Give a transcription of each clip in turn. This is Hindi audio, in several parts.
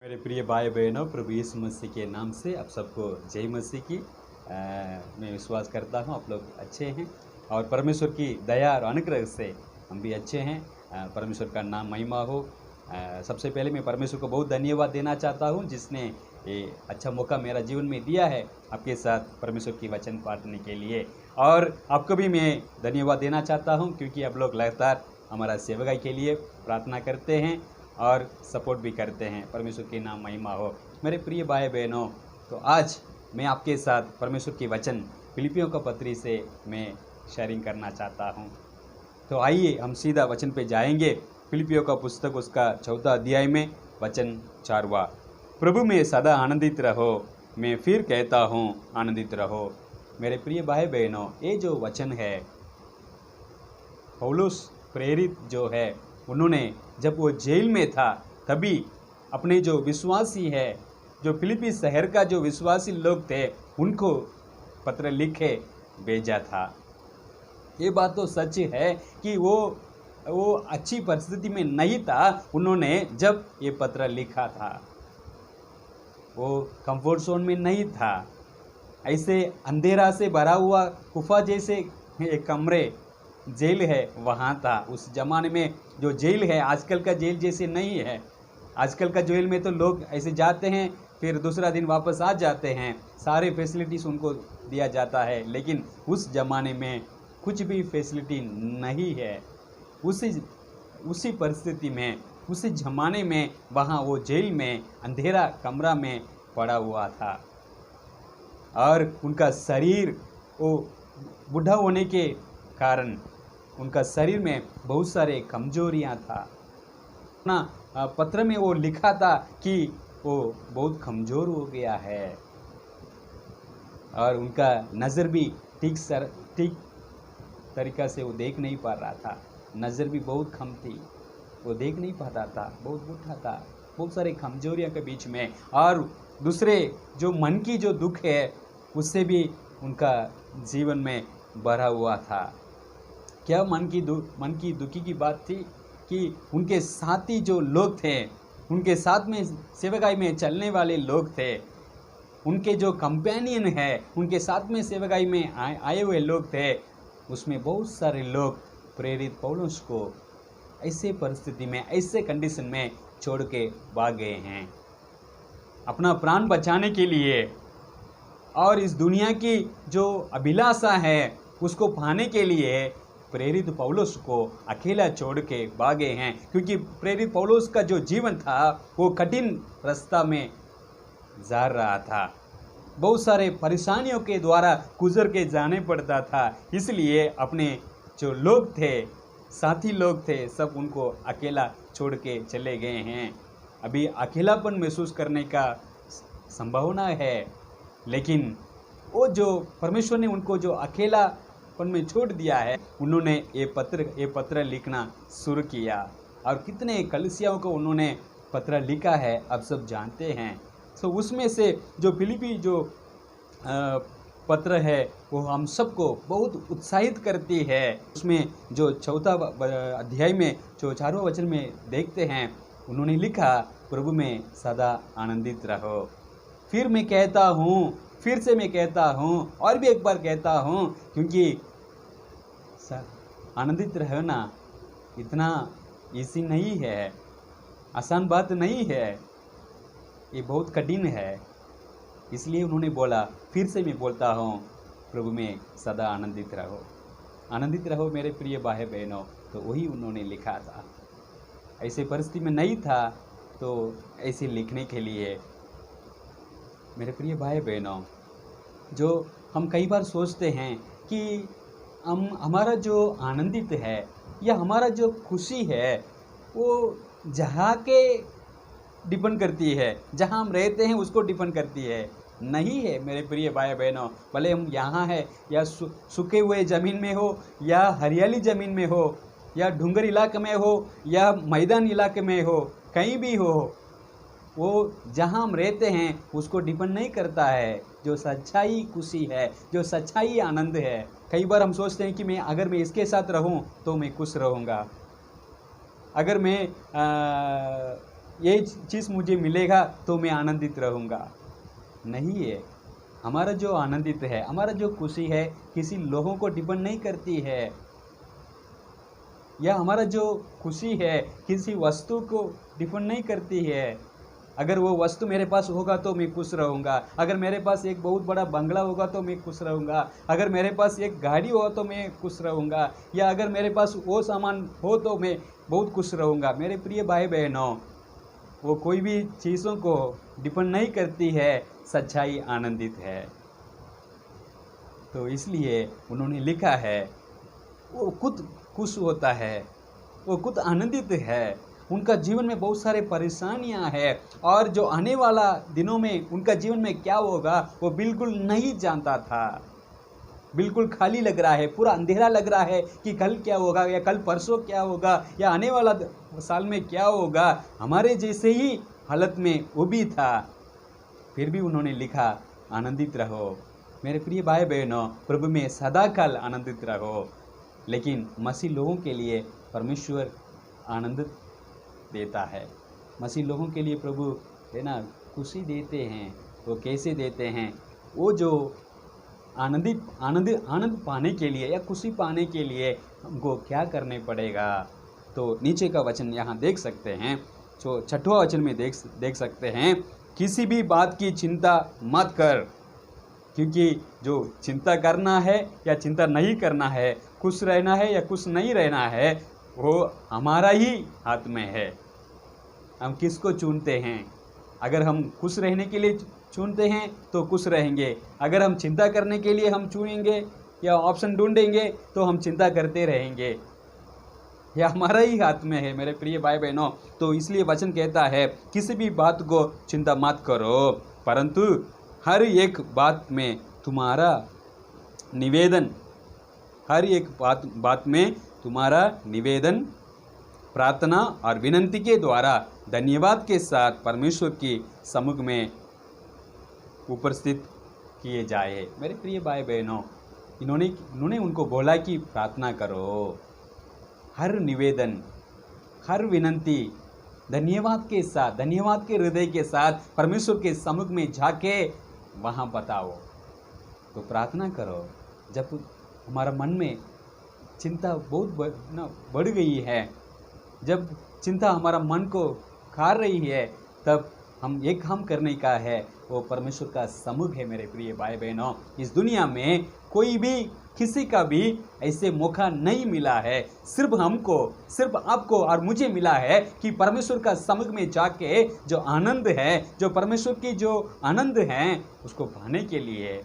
मेरे प्रिय भाई बहनों, प्रभु यीशु मसीह के नाम से आप सबको जय मसीह की। मैं विश्वास करता हूँ आप लोग अच्छे हैं और परमेश्वर की दया और अनुग्रह से हम भी अच्छे हैं। परमेश्वर का नाम महिमा हो। सबसे पहले मैं परमेश्वर को बहुत धन्यवाद देना चाहता हूँ जिसने ये अच्छा मौका मेरा जीवन में दिया है आपके साथ परमेश्वर की वचन बांटने के लिए। और आपको भी मैं धन्यवाद देना चाहता हूँ क्योंकि आप लोग लगातार हमारा सेवकाई के लिए प्रार्थना करते हैं और सपोर्ट भी करते हैं। परमेश्वर के नाम महिमा हो। मेरे प्रिय भाई बहनों, तो आज मैं आपके साथ परमेश्वर की वचन फिलिपियों का पत्री से मैं शेयरिंग करना चाहता हूँ। तो आइए हम सीधा वचन पे जाएंगे। फिलिपियों का पुस्तक उसका 4वां अध्याय में वचन 4वां। प्रभु में सदा आनंदित रहो, मैं फिर कहता हूँ आनंदित रहो। मेरे प्रिय भाई बहनों, ये जो वचन है पौलुस प्रेरित जो है, उन्होंने जब वो जेल में था तभी अपने जो विश्वासी है, जो फिलिपी शहर का जो विश्वासी लोग थे, उनको पत्र लिखे भेजा था। ये बात तो सच है कि वो अच्छी परिस्थिति में नहीं था। उन्होंने जब ये पत्र लिखा था वो कंफर्ट जोन में नहीं था। ऐसे अंधेरा से भरा हुआ गुफा जैसे एक कमरे जेल है वहाँ था। उस ज़माने में जो जेल है आजकल का जेल जैसे नहीं है। आजकल का जेल में तो लोग ऐसे जाते हैं फिर दूसरा दिन वापस आ जाते हैं, सारे फैसिलिटीज़ उनको दिया जाता है। लेकिन उस ज़माने में कुछ भी फैसिलिटी नहीं है। उसी परिस्थिति में, उसी ज़माने में वहाँ वो जेल में अंधेरा कमरा में पड़ा हुआ था और उनका शरीर वो बूढ़ा होने के कारण उनका शरीर में बहुत सारे कमजोरियां था। अपना पत्र में वो लिखा था कि वो बहुत कमज़ोर हो गया है और उनका नज़र भी ठीक तरीक़ा से वो देख नहीं पा रहा था। नज़र भी बहुत कम थी, वो देख नहीं पाता था, बहुत बूढ़ा था, बहुत सारे कमजोरियों के बीच में। और दूसरे जो मन की जो दुख है उससे भी उनका जीवन में भरा हुआ था। क्या मन की दुखी की बात थी कि उनके साथी जो लोग थे, उनके साथ में सेवकाई में चलने वाले लोग थे, उनके जो कंपेनियन है, उनके साथ में सेवकाई में आए हुए लोग थे, उसमें बहुत सारे लोग प्रेरित पौलुस को ऐसे परिस्थिति में, ऐसे कंडीशन में छोड़ के भाग गए हैं अपना प्राण बचाने के लिए। और इस दुनिया की जो अभिलाषा है उसको पाने के लिए प्रेरित पौलुस को अकेला छोड़ के भागे हैं, क्योंकि प्रेरित पौलुस का जो जीवन था वो कठिन रास्ता में जा रहा था। बहुत सारे परेशानियों के द्वारा गुजर के जाने पड़ता था। इसलिए अपने जो लोग थे, साथी लोग थे, सब उनको अकेला छोड़ के चले गए हैं। अभी अकेलापन महसूस करने का संभावना है, लेकिन वो जो परमेश्वर ने उनको जो अकेलापन में छोड़ दिया है, उन्होंने ये पत्र लिखना शुरू किया। और कितने कलीसियाओं को उन्होंने पत्र लिखा है आप सब जानते हैं। तो उसमें से जो फिलिपी जो पत्र है वो हम सबको बहुत उत्साहित करती है। उसमें जो 4वां अध्याय में जो 4वां वचन में देखते हैं, उन्होंने लिखा, प्रभु में सदा आनंदित रहो। फिर मैं कहता हूँ, फिर से मैं कहता हूँ और भी एक बार कहता हूँ, क्योंकि आनंदित रहना इतना ईजी नहीं है, आसान बात नहीं है, ये बहुत कठिन है। इसलिए उन्होंने बोला, फिर से मैं बोलता हूँ, प्रभु में सदा आनंदित रहो। आनंदित रहो मेरे प्रिय भाई बहनों। तो वही उन्होंने लिखा था। ऐसे परिस्थिति में नहीं था तो ऐसे लिखने के लिए। मेरे प्रिय भाई बहनों, जो हम कई बार सोचते हैं कि हमारा जो आनंदित है या हमारा जो खुशी है वो जहाँ के डिपेंड करती है, जहाँ हम रहते हैं उसको डिपेंड करती है। नहीं है मेरे प्रिय भाई बहनों। भले हम यहाँ हैं या सूखे हुए ज़मीन में हो या हरियाली ज़मीन में हो या डूंगर इलाके में हो या मैदान इलाके में हो, कहीं भी हो, वो जहाँ हम रहते हैं उसको डिपेंड नहीं करता है। जो सच्चाई खुशी है, जो सच्चाई आनंद है। कई बार हम सोचते हैं कि अगर मैं इसके साथ रहूं तो मैं खुश रहूँगा, अगर मैं ये चीज़ मुझे मिलेगा तो मैं आनंदित रहूँगा। नहीं है। हमारा जो आनंदित है, हमारा जो खुशी है, किसी लोगों को डिपेंड नहीं करती है, या हमारा जो खुशी है किसी वस्तु को डिपेंड नहीं करती है। अगर वो वस्तु मेरे पास होगा तो मैं खुश रहूँगा, अगर मेरे पास एक बहुत बड़ा बंगला होगा तो मैं खुश रहूँगा, अगर मेरे पास एक गाड़ी हो तो मैं खुश रहूँगा, या अगर मेरे पास वो सामान हो तो मैं बहुत खुश रहूँगा। मेरे प्रिय भाई बहनों, वो कोई भी चीज़ों को डिपेंड नहीं करती है, सच्चाई आनंदित है। तो इसलिए उन्होंने लिखा है, वो खुद खुश होता है, वो खुद आनंदित है। उनका जीवन में बहुत सारे परेशानियां हैं, और जो आने वाला दिनों में उनका जीवन में क्या होगा वो बिल्कुल नहीं जानता था। बिल्कुल खाली लग रहा है, पूरा अंधेरा लग रहा है कि कल क्या होगा, या कल परसों क्या होगा, या आने वाला साल में क्या होगा। हमारे जैसे ही हालत में वो भी था, फिर भी उन्होंने लिखा, आनंदित रहो। मेरे प्रिय भाई बहनों, प्रभु में सदाकाल आनंदित रहो। लेकिन मसीह लोगों के लिए परमेश्वर आनंद देता है। मसीह लोगों के लिए प्रभु है ना खुशी देते हैं। वो कैसे देते हैं? वो जो आनंद पाने के लिए या खुशी पाने के लिए हमको क्या करने पड़ेगा? तो नीचे का वचन यहाँ देख सकते हैं, जो 6वां वचन में देख सकते हैं, किसी भी बात की चिंता मत कर। क्योंकि जो चिंता करना है या चिंता नहीं करना है, खुश रहना है या खुश नहीं रहना है, वो हमारा ही हाथ में है। हम किसको चुनते हैं? अगर हम खुश रहने के लिए चुनते हैं तो खुश रहेंगे, अगर हम चिंता करने के लिए हम चुनेंगे या ऑप्शन ढूंढेंगे तो हम चिंता करते रहेंगे। यह हमारा ही हाथ में है मेरे प्रिय भाई बहनों। तो इसलिए वचन कहता है, किसी भी बात को चिंता मत करो, परंतु हर एक बात में तुम्हारा निवेदन, हर एक बात में तुम्हारा निवेदन प्रार्थना और विनंती के द्वारा धन्यवाद के साथ परमेश्वर की सम्मुख में उपस्थित किए जाए। मेरे प्रिय भाई बहनों, इन्होंने उनको बोला कि प्रार्थना करो, हर निवेदन, हर विनंती धन्यवाद के साथ, धन्यवाद के हृदय के साथ परमेश्वर के सम्मुख में जाके वहाँ बताओ। तो प्रार्थना करो। जब हमारा मन में चिंता बहुत बढ़ गई है, जब चिंता हमारा मन को खा रही है, तब हम एक काम करने का है, वो परमेश्वर का सम्मुख है। मेरे प्रिय भाई बहनों, इस दुनिया में कोई भी किसी का भी ऐसे मौका नहीं मिला है, सिर्फ हमको, सिर्फ आपको और मुझे मिला है कि परमेश्वर का सम्मुख में जाके जो आनंद है, जो परमेश्वर की जो आनंद है, उसको पाने के लिए।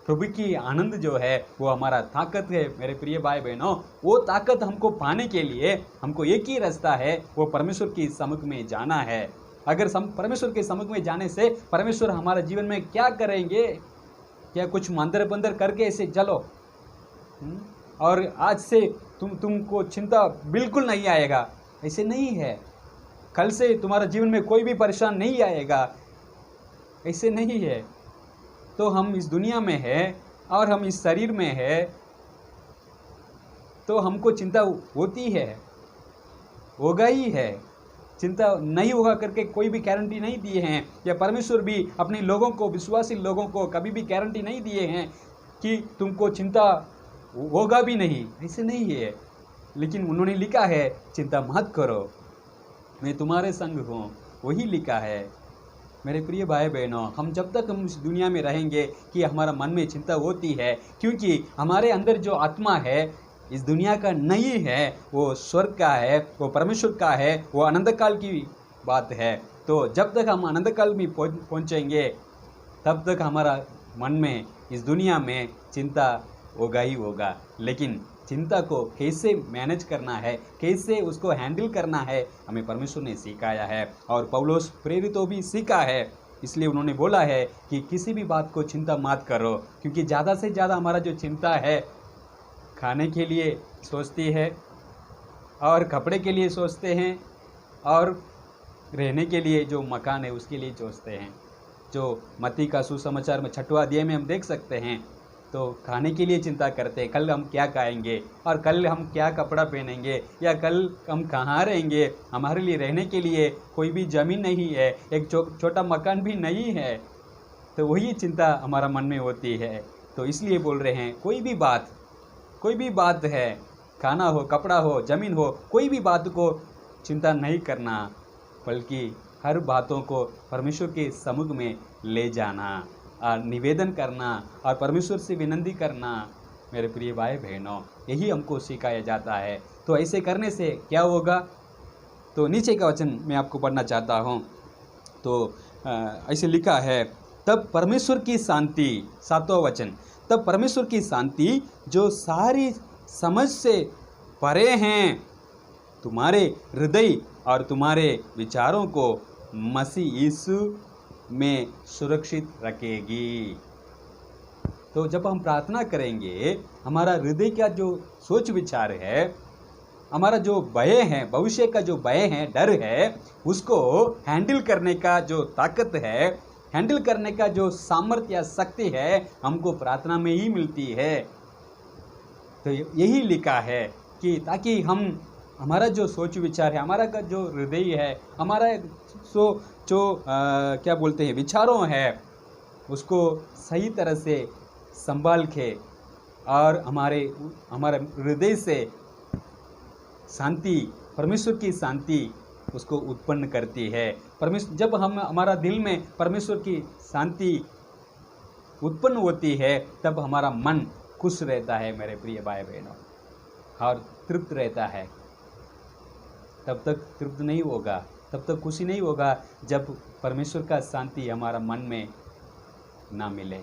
प्रभु की आनंद जो है वो हमारा ताकत है। मेरे प्रिय भाई बहनों, वो ताकत हमको पाने के लिए हमको एक ही रास्ता है, वो परमेश्वर की सम्मुख में जाना है। अगर परमेश्वर के सम्मुख में जाने से परमेश्वर हमारे जीवन में क्या करेंगे? क्या कुछ मंदिर बंदर करके ऐसे चलो और आज से तुमको चिंता बिल्कुल नहीं आएगा, ऐसे नहीं है। कल से तुम्हारा जीवन में कोई भी परेशान नहीं आएगा, ऐसे नहीं है। तो हम इस दुनिया में है और हम इस शरीर में है, तो हमको चिंता होती है, होगा ही है। चिंता नहीं होगा करके कोई भी गारंटी नहीं दिए हैं, या परमेश्वर भी अपने लोगों को, विश्वासी लोगों को कभी भी गारंटी नहीं दिए हैं कि तुमको चिंता होगा भी नहीं, ऐसे नहीं है। लेकिन उन्होंने लिखा है, चिंता मत करो, मैं तुम्हारे संग हूँ, वही लिखा है। मेरे प्रिय भाई बहनों, हम जब तक हम इस दुनिया में रहेंगे कि हमारा मन में चिंता होती है, क्योंकि हमारे अंदर जो आत्मा है इस दुनिया का नहीं है, वो स्वर्ग का है, वो परमेश्वर का है, वो आनंद काल की बात है। तो जब तक हम आनंद काल में पहुँचेंगे, तब तक हमारा मन में इस दुनिया में चिंता होगा ही होगा। लेकिन चिंता को कैसे मैनेज करना है, कैसे उसको हैंडल करना है, हमें परमेश्वर ने सिखाया है, और पौलुस प्रेरितों भी सीखा है। इसलिए उन्होंने बोला है कि किसी भी बात को चिंता मत करो, क्योंकि ज़्यादा से ज़्यादा हमारा जो चिंता है, खाने के लिए सोचती है, और कपड़े के लिए सोचते हैं, और रहने के लिए जो मकान है उसके लिए सोचते हैं। जो मत्ती का सुसमाचार में 6वां अध्याय में हम देख सकते हैं तो खाने के लिए चिंता करते हैं, कल हम क्या खाएंगे और कल हम क्या कपड़ा पहनेंगे या कल हम कहाँ रहेंगे। हमारे लिए रहने के लिए कोई भी ज़मीन नहीं है, एक छोटा मकान भी नहीं है। तो वही चिंता हमारा मन में होती है। तो इसलिए बोल रहे हैं कोई भी बात है, खाना हो, कपड़ा हो, ज़मीन हो, कोई भी बात को चिंता नहीं करना, बल्कि हर बातों को परमेश्वर के सम्मुख में ले जाना और निवेदन करना और परमेश्वर से विनती करना। मेरे प्रिय भाई बहनों, यही हमको सिखाया जाता है। तो ऐसे करने से क्या होगा? तो नीचे का वचन मैं आपको पढ़ना चाहता हूँ। तो ऐसे लिखा है, तब परमेश्वर की शांति, 7वां वचन, तब परमेश्वर की शांति जो सारी समझ से परे हैं, तुम्हारे हृदय और तुम्हारे विचारों को मसीह यीशु में सुरक्षित रखेगी। तो जब हम प्रार्थना करेंगे, हमारा हृदय का जो सोच विचार है, हमारा जो भय है, भविष्य का जो भय है, डर है, उसको हैंडल करने का जो ताकत है, हैंडल करने का जो सामर्थ्य या शक्ति है, हमको प्रार्थना में ही मिलती है। तो यही लिखा है कि ताकि हम हमारा जो सोच विचार है, हमारा का जो हृदय है, हमारा क्या बोलते हैं विचारों है, उसको सही तरह से संभाल के और हमारे हृदय से शांति, परमेश्वर की शांति उसको उत्पन्न करती है। परमेश्वर जब हमारा दिल में परमेश्वर की शांति उत्पन्न होती है, तब हमारा मन खुश रहता है मेरे प्रिय भाई बहनों, और तृप्त रहता है। तब तक तृप्त नहीं होगा, तब तक खुशी नहीं होगा जब परमेश्वर का शांति हमारा मन में ना मिले।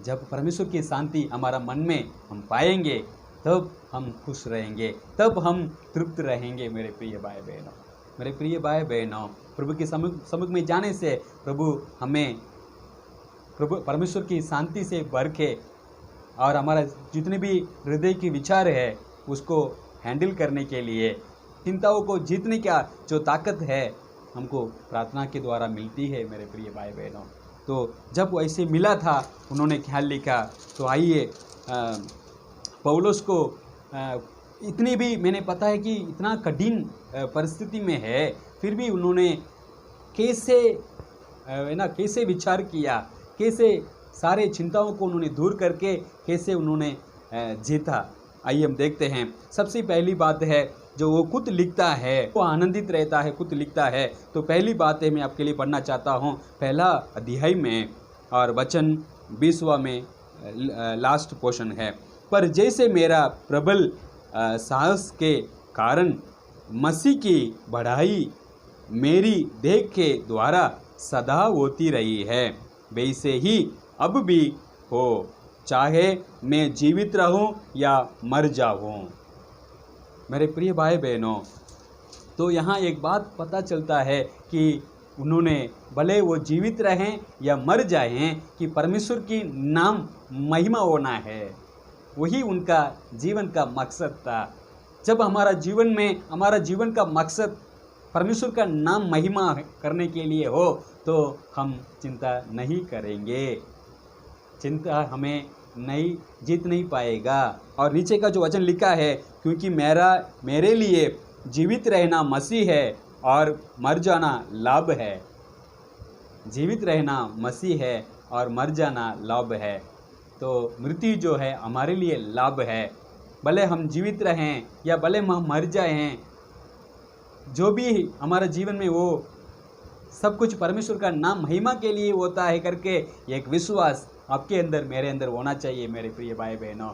जब परमेश्वर की शांति हमारा मन में हम पाएंगे, तब हम खुश रहेंगे, तब हम तृप्त रहेंगे मेरे प्रिय भाई बहनों। मेरे प्रिय भाई बहनों, प्रभु के सम्मुख में जाने से प्रभु परमेश्वर की शांति से भर के और हमारा जितने भी हृदय के विचार है उसको हैंडल करने के लिए, चिंताओं को जीतने का जो ताकत है, हमको प्रार्थना के द्वारा मिलती है मेरे प्रिय भाई बहनों। तो जब ऐसे मिला था, उन्होंने ख्याल लिखा। तो आइए, पौलुस को इतनी भी, मैंने पता है कि इतना कठिन परिस्थिति में है, फिर भी उन्होंने कैसे विचार किया, कैसे सारे चिंताओं को उन्होंने दूर करके कैसे उन्होंने जीता। आइए हम देखते हैं। सबसे पहली बात है, जो वो खुद लिखता है, वो आनंदित रहता है, खुद लिखता है। तो पहली बात है, मैं आपके लिए पढ़ना चाहता हूँ, पहला अध्याय में और वचन 20वां में लास्ट पोर्शन है। पर जैसे मेरा प्रबल साहस के कारण मसीह की बढ़ाई मेरी देह के द्वारा सदा होती रही है, वैसे ही अब भी हो, चाहे मैं जीवित रहूं या मर जाऊं। मेरे प्रिय भाई बहनों, तो यहाँ एक बात पता चलता है कि उन्होंने, भले वो जीवित रहें या मर जाएं, कि परमेश्वर की नाम महिमा होना है, वही उनका जीवन का मकसद था। जब हमारा जीवन का मकसद परमेश्वर का नाम महिमा करने के लिए हो, तो हम चिंता नहीं करेंगे, चिंता हमें जीत नहीं पाएगा। और नीचे का जो वचन लिखा है, क्योंकि मेरे लिए जीवित रहना मसीह है और मर जाना लाभ है। जीवित रहना मसीह है और मर जाना लाभ है। तो मृत्यु जो है हमारे लिए लाभ है, भले हम जीवित रहें या भले हम मर जाएं, जो भी हमारा जीवन में वो सब कुछ परमेश्वर का नाम महिमा के लिए होता है करके एक विश्वास आपके अंदर, मेरे अंदर होना चाहिए मेरे प्रिय भाई बहनों।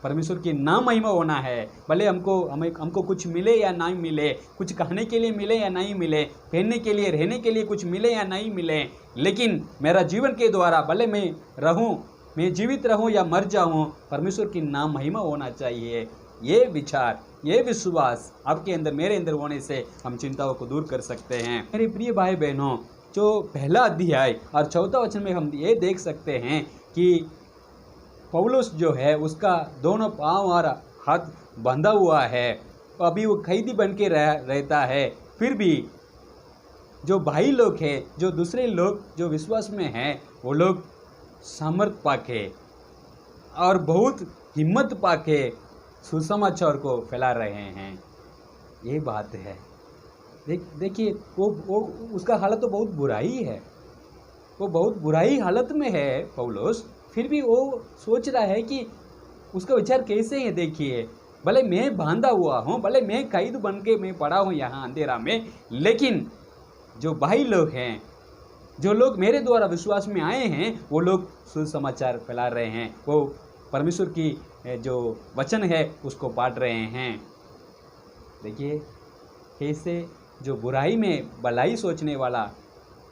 परमेश्वर की नाम महिमा होना है, भले हमको कुछ मिले या नहीं मिले, कुछ कहने के लिए मिले या नहीं मिले, पहनने के लिए, रहने के लिए कुछ मिले या नहीं मिले, लेकिन मेरा जीवन के द्वारा भले मैं जीवित रहूं या मर जाऊं, परमेश्वर की नाम महिमा होना चाहिए। ये विचार, ये विश्वास आपके अंदर, मेरे अंदर होने से हम चिंताओं को दूर कर सकते हैं। मेरे प्रिय भाई बहनों, जो पहला अध्याय और 4वां वचन में हम ये देख सकते हैं कि पौलुस जो है उसका दोनों पांव और हाथ बंधा हुआ है, अभी वो कैदी बन के रहता है। फिर भी जो भाई लोग हैं, जो दूसरे लोग जो विश्वास में हैं, वो लोग सामर्थ पाके और बहुत हिम्मत पाके सुसमाचार को फैला रहे हैं। ये बात है। देखिए वो उसका हालत तो बहुत बुरा ही है, वो बहुत बुराई हालत में है पौलुस, फिर भी वो सोच रहा है कि उसका विचार कैसे है। देखिए, भले मैं बांधा हुआ हूँ, भले मैं कैद बन के मैं पड़ा हूँ यहाँ अंधेरा में, लेकिन जो भाई लोग हैं, जो लोग मेरे द्वारा विश्वास में आए हैं, वो लोग सुसमाचार फैला रहे हैं, वो परमेश्वर की जो वचन है उसको बांट रहे हैं। देखिए कैसे जो बुराई में भलाई सोचने वाला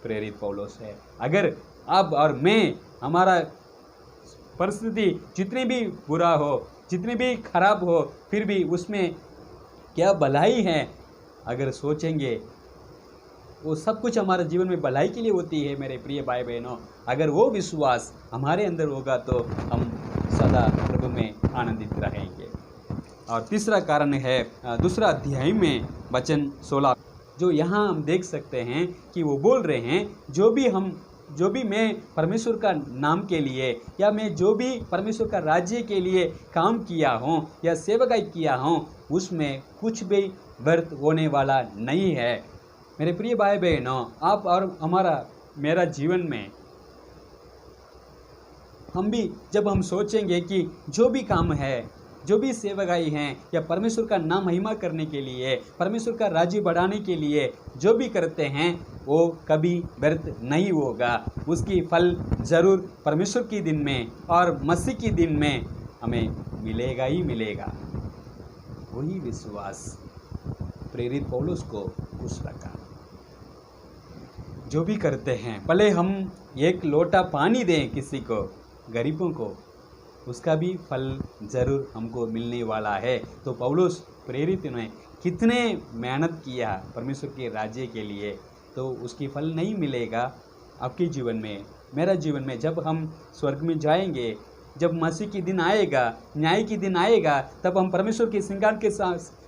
प्रेरित पौलुस है। अगर आप और मैं, हमारा परिस्थिति जितनी भी बुरा हो, जितनी भी खराब हो, फिर भी उसमें क्या भलाई है अगर सोचेंगे, वो सब कुछ हमारे जीवन में भलाई के लिए होती है। मेरे प्रिय भाई बहनों, अगर वो विश्वास हमारे अंदर होगा तो हम सदा प्रभु में आनंदित रहेंगे। और तीसरा कारण है दूसरा अध्याय में वचन 16, जो यहाँ हम देख सकते हैं कि वो बोल रहे हैं जो भी मैं परमेश्वर का नाम के लिए, या मैं जो भी परमेश्वर का राज्य के लिए काम किया हूँ या सेवकाई किया हूँ, उसमें कुछ भी व्यर्थ होने वाला नहीं है। मेरे प्रिय भाई बहनों, आप और मेरा जीवन में हम भी जब हम सोचेंगे कि जो भी काम है, जो भी सेवकाई हैं, या परमेश्वर का नाम महिमा करने के लिए, परमेश्वर का राज्य बढ़ाने के लिए जो भी करते हैं, वो कभी व्यर्थ नहीं होगा। उसकी फल जरूर परमेश्वर के दिन में और मसीह के दिन में हमें मिलेगा ही मिलेगा। वही विश्वास प्रेरित पौलुस को उस रखा। जो भी करते हैं, भले हम एक लोटा पानी दें किसी को, गरीबों को, उसका भी फल जरूर हमको मिलने वाला है। तो पौलुस प्रेरित ने कितने मेहनत किया परमेश्वर के राज्य के लिए, तो उसकी फल नहीं मिलेगा आपके जीवन में, मेरा जीवन में। जब हम स्वर्ग में जाएंगे, जब मसीह की दिन आएगा, न्याय की दिन आएगा, तब हम परमेश्वर के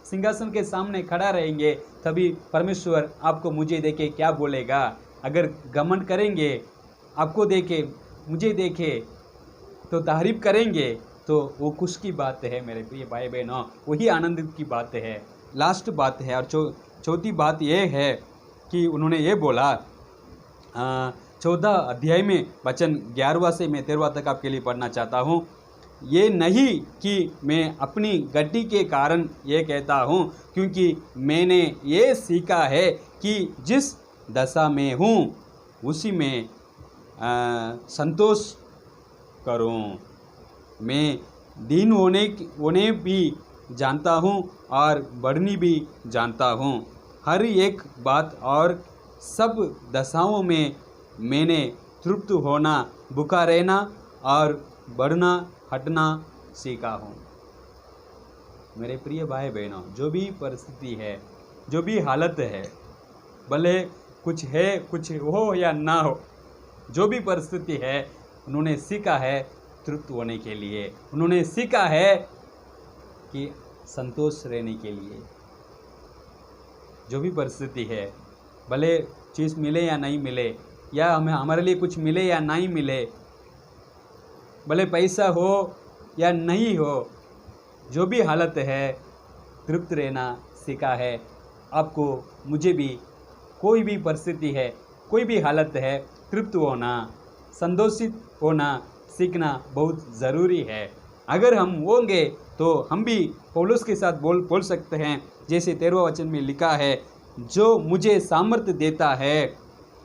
सिंहासन के सामने खड़ा रहेंगे। तभी परमेश्वर आपको मुझे देखे क्या बोलेगा। अगर घमंड करेंगे, आपको देखे, मुझे देखे, तो तारीफ करेंगे, तो वो खुश की बात है मेरे प्रिय भाई बहनों, वही आनंद की बात है। लास्ट बात है और चौथी बात ये है कि उन्होंने ये बोला 14 अध्याय में वचन 11वां से मैं 13वां तक आपके लिए पढ़ना चाहता हूँ। ये नहीं कि मैं अपनी गति के कारण ये कहता हूँ, क्योंकि मैंने ये सीखा है कि जिस दशा में हूँ उसी में संतोष करूं। मैं दीन होने भी जानता हूं और बढ़नी भी जानता हूं। हर एक बात और सब दशाओं में मैंने तृप्त होना, भूखा रहना और बढ़ना हटना सीखा हूं। मेरे प्रिय भाई बहनों, जो भी परिस्थिति है, जो भी हालत है, भले कुछ है, कुछ हो या ना हो, जो भी परिस्थिति है, उन्होंने सीखा है तृप्त होने के लिए, उन्होंने सीखा है कि संतोष रहने के लिए। जो भी परिस्थिति है, भले चीज़ मिले या नहीं मिले, या हमारे लिए कुछ मिले या नहीं मिले, भले पैसा हो या नहीं हो, जो भी हालत है, तृप्त रहना सीखा है। आपको, मुझे भी, कोई भी परिस्थिति है, कोई भी हालत है, तृप्त होना, संतोषित होना सीखना बहुत ज़रूरी है। अगर हम होंगे तो हम भी पौलुस के साथ बोल सकते हैं, जैसे 13वां वचन में लिखा है, जो मुझे सामर्थ्य देता है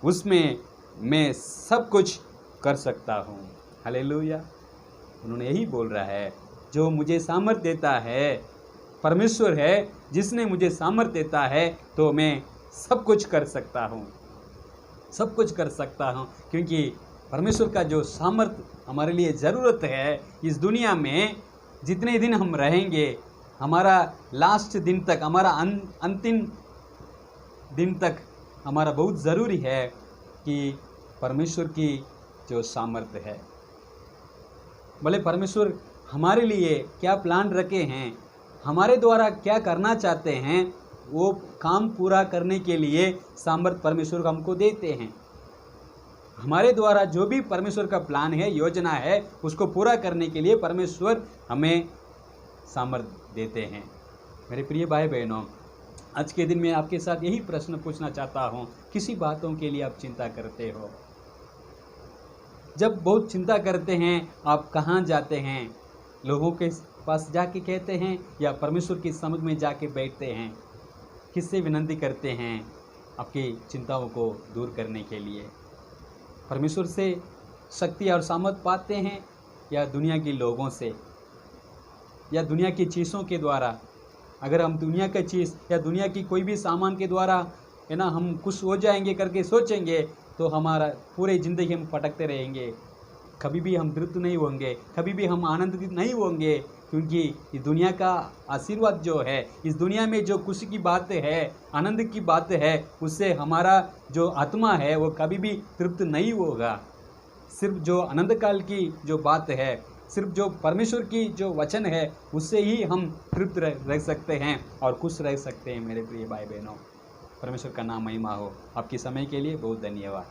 उसमें मैं सब कुछ कर सकता हूँ। हालेलुया। उन्होंने यही बोल रहा है, जो मुझे सामर्थ्य देता है, परमेश्वर है जिसने मुझे सामर्थ्य देता है, तो मैं सब कुछ कर सकता हूँ, सब कुछ कर सकता हूँ। क्योंकि परमेश्वर का जो सामर्थ्य हमारे लिए ज़रूरत है इस दुनिया में, जितने दिन हम रहेंगे, हमारा लास्ट दिन तक, हमारा अंतिम दिन तक, हमारा बहुत ज़रूरी है कि परमेश्वर की जो सामर्थ्य है, भले परमेश्वर हमारे लिए क्या प्लान रखे हैं, हमारे द्वारा क्या करना चाहते हैं, वो काम पूरा करने के लिए सामर्थ्य परमेश्वर हमको देते हैं। हमारे द्वारा जो भी परमेश्वर का प्लान है, योजना है, उसको पूरा करने के लिए परमेश्वर हमें सामर्थ्य देते हैं। मेरे प्रिय भाई बहनों, आज के दिन में आपके साथ यही प्रश्न पूछना चाहता हूँ, किसी बातों के लिए आप चिंता करते हो? जब बहुत चिंता करते हैं, आप कहाँ जाते हैं? लोगों के पास जाके कहते हैं या परमेश्वर की समझ में जाके बैठते हैं? किससे विनती करते हैं आपकी चिंताओं को दूर करने के लिए? परमेश्वर से शक्ति और सामर्थ पाते हैं या दुनिया के लोगों से या दुनिया की चीज़ों के द्वारा? अगर हम दुनिया का चीज़ या दुनिया की कोई भी सामान के द्वारा है ना हम खुश हो जाएंगे करके सोचेंगे तो हमारा पूरे ज़िंदगी हम भटकते रहेंगे, कभी भी हम तृप्त नहीं होंगे, कभी भी हम आनंदित नहीं होंगे, क्योंकि इस दुनिया का आशीर्वाद जो है, इस दुनिया में जो खुशी की बात है, आनंद की बात है, उससे हमारा जो आत्मा है वो कभी भी तृप्त नहीं होगा। सिर्फ जो आनंद काल की जो बात है, सिर्फ जो परमेश्वर की जो वचन है, उससे ही हम तृप्त रह सकते हैं और खुश रह सकते हैं। मेरे प्रिय भाई बहनों, परमेश्वर का नाम महिमा हो। आपके समय के लिए बहुत धन्यवाद।